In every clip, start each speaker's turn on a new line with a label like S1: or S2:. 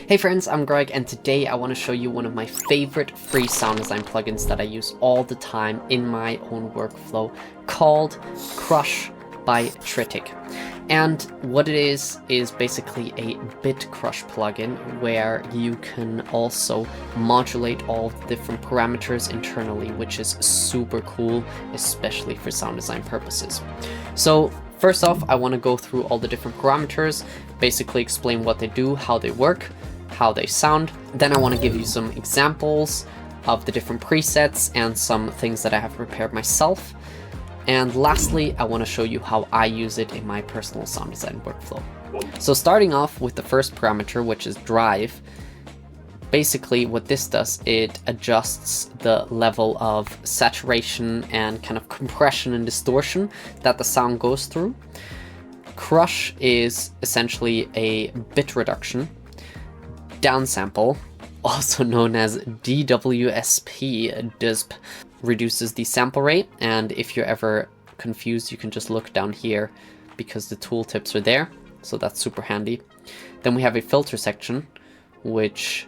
S1: Hey friends, I'm Greg, and today I want to show you one of my favorite free sound design plugins that I use all the time in my own workflow, called Krush by Tritic. And what it is basically a bit crush plugin where you can also modulate all the different parameters internally, which is super cool, especially for sound design purposes. So first off, I want to go through all the different parameters, basically explain what they do, how they work, how they sound. Then I want to give you some examples of the different presets and some things that I have prepared myself. And lastly, I want to show you how I use it in my personal sound design workflow. So starting off with the first parameter, which is drive, basically what this does, it adjusts the level of saturation and kind of compression and distortion that the sound goes through. Krush is essentially a bit reduction. Downsample, also known as DWSP, reduces the sample rate, and if you're ever confused, you can just look down here because the tooltips are there, so that's super handy. Then we have a filter section, which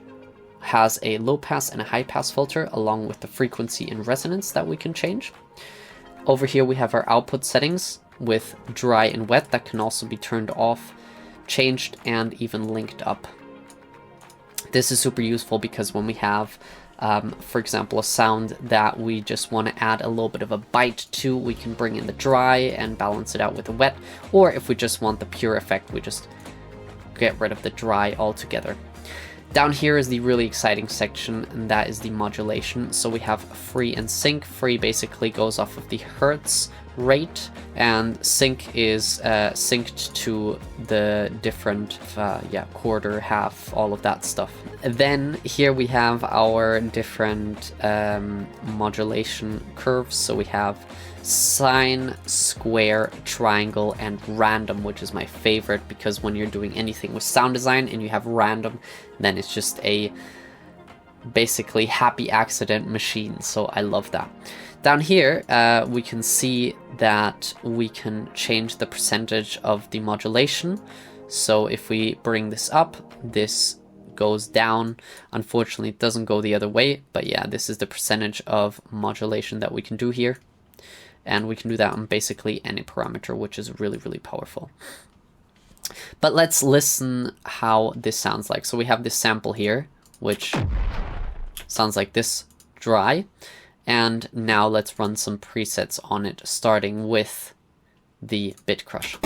S1: has a low pass and a high pass filter, along with the frequency and resonance that we can change. Over here we have our output settings with dry and wet that can also be turned off, changed, and even linked up. This is super useful because when we have for example, a sound that we just want to add a little bit of a bite to, we can bring in the dry and balance it out with the wet, or if we just want the pure effect, we just get rid of the dry altogether. Down here is the really exciting section, and that is the modulation. So we have free and sync. Free basically goes off of the hertz rate, and sync is synced to the different quarter, half, all of that stuff. Then here we have our different modulation curves. So we have sine, square, triangle, and random, which is my favorite, because when you're doing anything with sound design and you have random, then it's just a basically happy accident machine. So I love that. Down here, we can see that we can change the percentage of the modulation. So if we bring this up, this goes down. Unfortunately, it doesn't go the other way, but yeah, this is the percentage of modulation that we can do here. And we can do that on basically any parameter, which is really, really powerful. But let's listen how this sounds like. So we have this sample here, which sounds like this dry. And now let's run some presets on it, starting with the bit crush.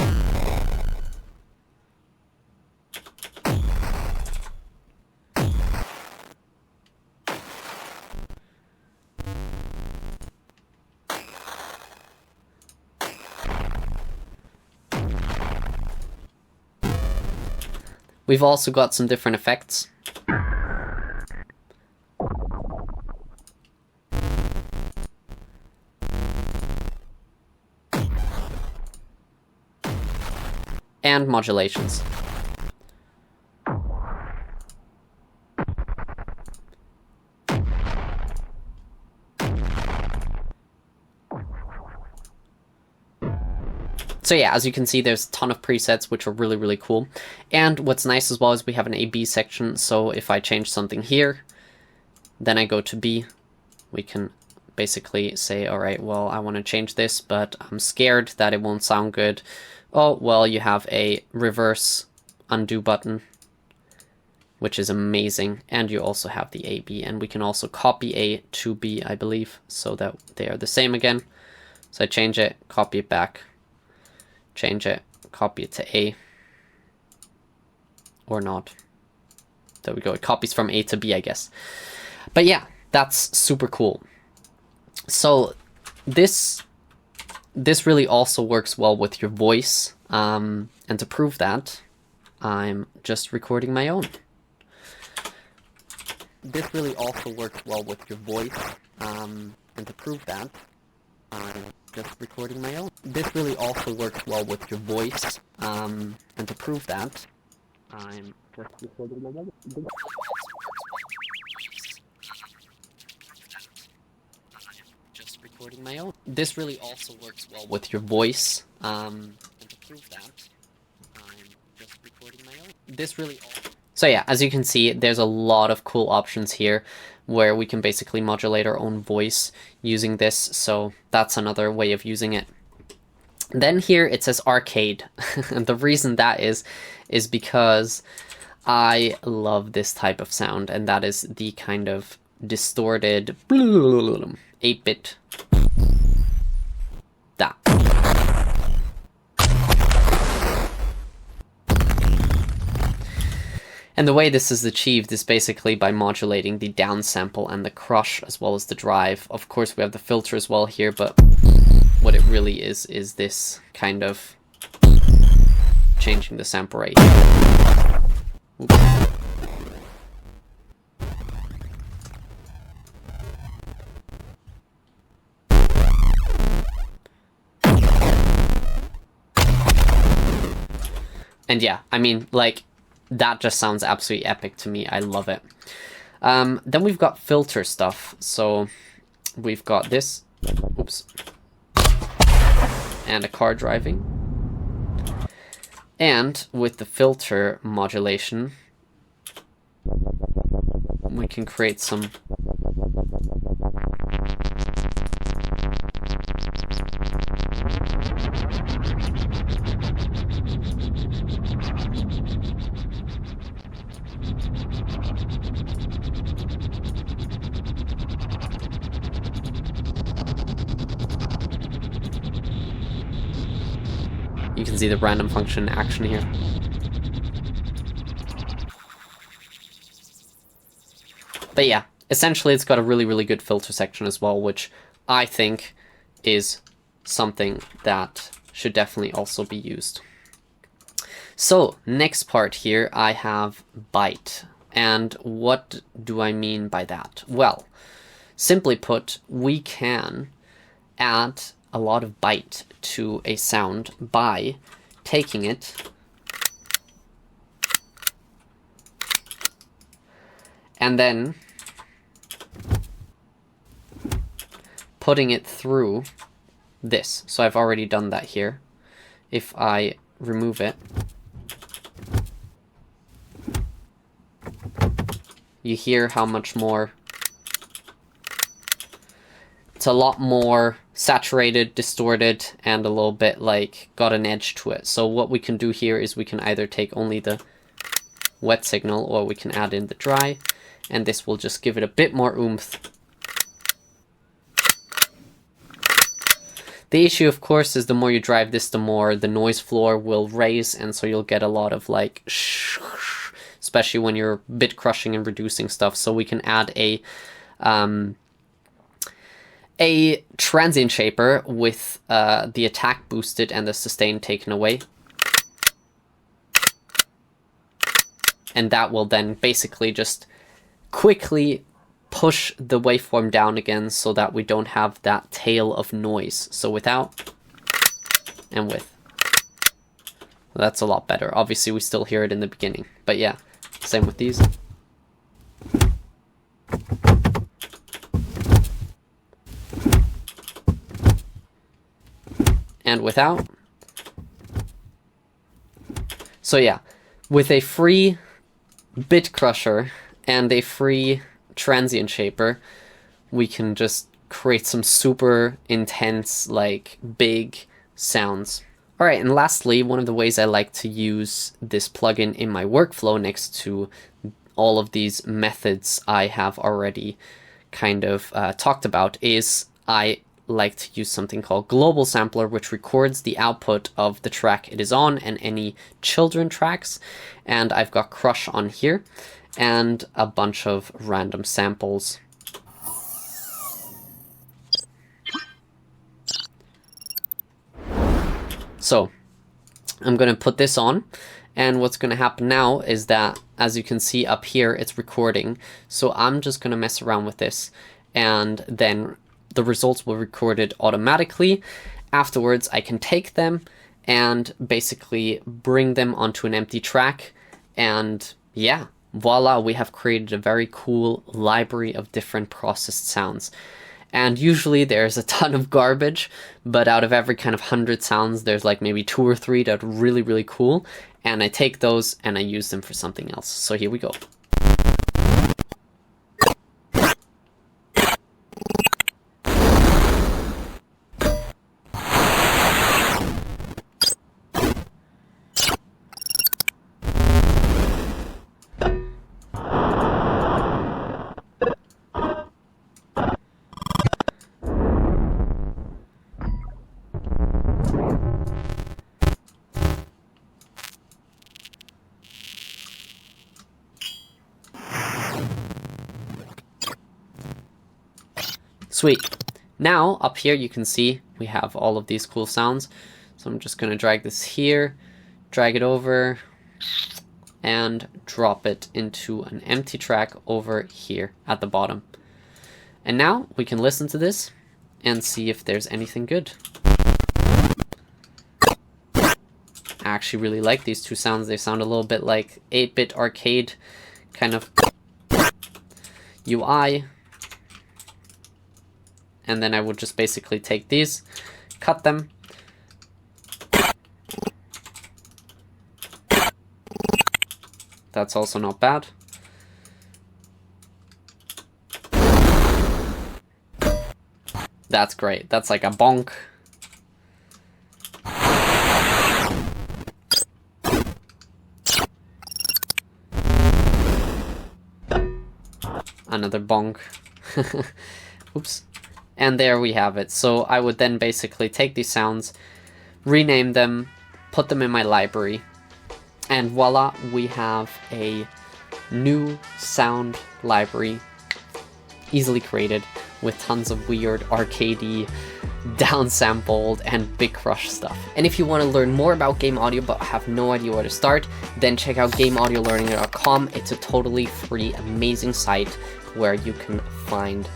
S1: We've also got some different effects. And modulations. So yeah, as you can see, there's a ton of presets, which are really, really cool. And what's nice as well is we have an A/B section. So if I change something here, then I go to B, we can basically say, all right, well, I want to change this, but I'm scared that it won't sound good. Oh, well, you have a reverse undo button, which is amazing. And you also have the A/B, and we can also copy A to B, I believe, so that they are the same again. So I change it, copy it back, change it, copy it to A, or not. There we go. It copies from A to B, I guess. But yeah, that's super cool. So this really also works well with your voice. And to prove that, I'm just recording my own. This really also works well with your voice. And to prove that, I'm just recording my own. This really also works well with your voice. And to prove that, I'm just recording my own. Recording my own. This really also works well with your voice. And to prove that, I'm just recording my own. This really. So yeah, as you can see, there's a lot of cool options here where we can basically modulate our own voice using this. So that's another way of using it. Then here it says Arcade. And the reason that is because I love this type of sound, and that is the kind of distorted 8-bit. That. And the way this is achieved is basically by modulating the downsample and the crush as well as the drive. Of course we have the filter as well here, but what it really is this kind of changing the sample rate. Oops. And yeah, I mean, like, that just sounds absolutely epic to me. I love it. Then we've got filter stuff. So we've got this. Oops. And a car driving. And with the filter modulation, we can create some you can see the random function in action here. But yeah, essentially it's got a really, really good filter section as well, which I think is something that should definitely also be used. So next part here, I have byte. And what do I mean by that? Well, simply put, we can add a lot of byte to a sound by taking it and then putting it through this. So I've already done that here. If I remove it, you hear how much more, it's a lot more saturated, distorted, and a little bit like got an edge to it. So what we can do here is we can either take only the wet signal or we can add in the dry, and this will just give it a bit more oomph. The issue, of course, is the more you drive this, the more the noise floor will raise, and so you'll get a lot of like especially when you're bit crushing and reducing stuff. So we can add a transient shaper with the attack boosted and the sustain taken away. And that will then basically just quickly push the waveform down again so that we don't have that tail of noise. So without and with. That's a lot better. Obviously we still hear it in the beginning, but yeah, same with these. And without. So yeah, with a free bit crusher and a free transient shaper, we can just create some super intense, like, big sounds. Alright, and lastly, one of the ways I like to use this plugin in my workflow next to all of these methods I have already kind of talked about is I like to use something called Global Sampler, which records the output of the track it is on and any children tracks. And I've got Krush on here and a bunch of random samples. So I'm going to put this on, and what's going to happen now is that, as you can see up here, it's recording. So I'm just going to mess around with this, and then the results will record it automatically. Afterwards, I can take them and basically bring them onto an empty track, and yeah, voila, we have created a very cool library of different processed sounds. And usually there's a ton of garbage, but out of every kind of 100 sounds, there's like maybe 2 or 3 that are really, really cool. And I take those and I use them for something else. So here we go. Sweet. Now, up here you can see we have all of these cool sounds. So I'm just going to drag this here, drag it over, and drop it into an empty track over here at the bottom. And now we can listen to this and see if there's anything good. I actually really like these 2 sounds. They sound a little bit like 8-bit arcade kind of UI. And then I would just basically take these, cut them, that's also not bad. That's great. That's like a bonk. Another bonk. Oops. And there we have it. So I would then basically take these sounds, rename them, put them in my library, and voila, we have a new sound library, easily created, with tons of weird Arcady, downsampled, and big Krush stuff. And if you want to learn more about game audio but have no idea where to start, then check out gameaudiolearning.com. It's a totally free, amazing site where you can find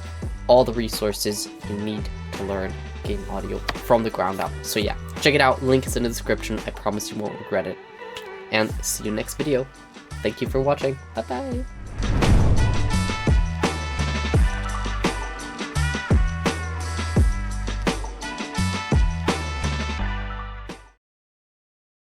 S1: all the resources you need to learn game audio from the ground up. So yeah, check it out. Link is in the description. I promise you won't regret it. And see you next video. Thank you for watching. Bye bye.